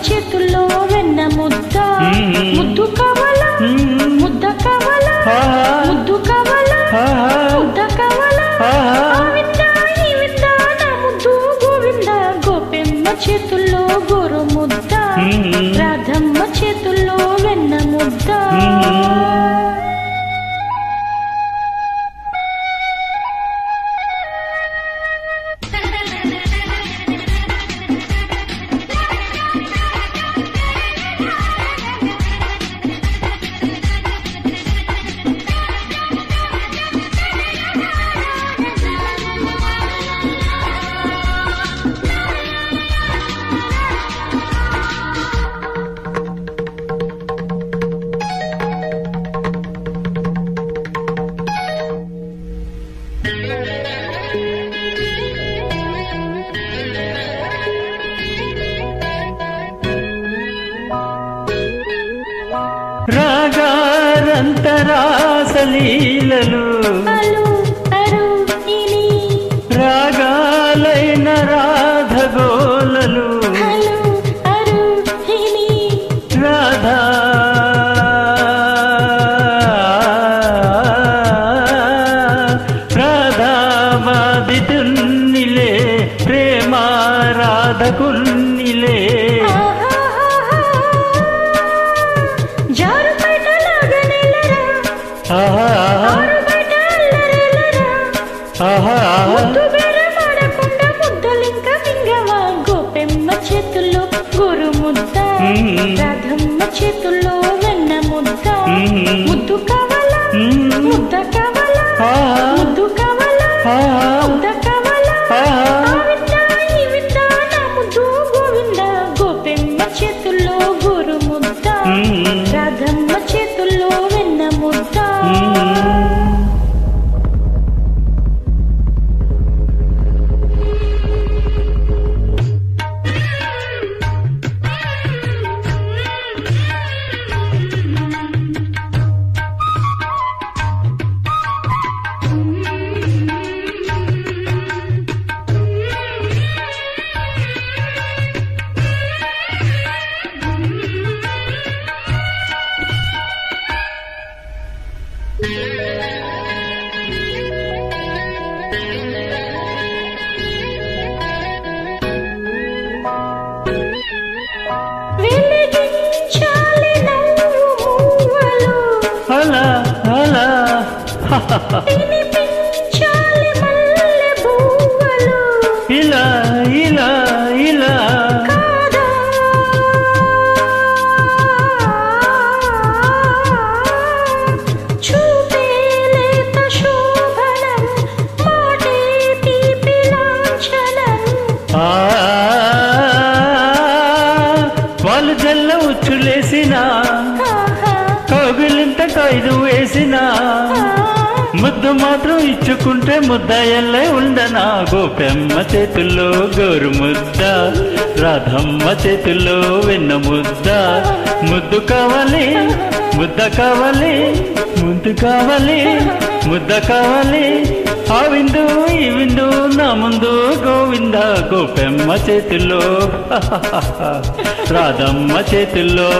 చేతుల్లో వెన్న ముద్ద ముద్దు కావాలా ముద్ద కావాలా ముద్దు కావాలా ముద్ద కావాలా ఈ వింద నా ముద్దు గోవింద గోపెమ్మ చేతుల్లో గోరు ముద్ద రాధమ్మ చేతుల్లో వెన్న ముద్ద రాగారంతరాసలీలలు రాగాలైన రాధగోలలు రాధా రాధావాదితున్నిలే ప్రేమ రాధకున్నిలే గోపెమ్మ చేతుల్లో గోరు ముద్ద రాధమ్మ చేతుల్లో వెన్న ముద్ద ముద్దు కావాలా ముద్ద కావాలా ముద్దు కావాలా ముద్ద కావాలా ఈ వింద నా ముద్దు గోవింద గోపెమ్మ చేతుల్లో గోరు ముద్ద రాధమ్మ చేతుల్లో వెన్న ముద్ద ఇలా ఇలా ఇలా వాళ్ళు జల్ల ఉచ్చులేసిన కౌగిలింత ఖైదు వేసిన ముద్దు మాత్రం ఇచ్చుకుంటే ముద్ద ఎల్లే ఉండనా గోపెమ్మ చేతుల్లో గోరు ముద్ద రాధమ్మ చేతుల్లో వెన్న ముద్ద ముద్దు కావాలి ముద్ద కావాలి ముద్దు కావాలి ముద్ద కావాలి ఆ విందు ఈ విందు నా ముందు గోవింద గోపెమ్మ చేతుల్లో రాధమ్మ చేతుల్లో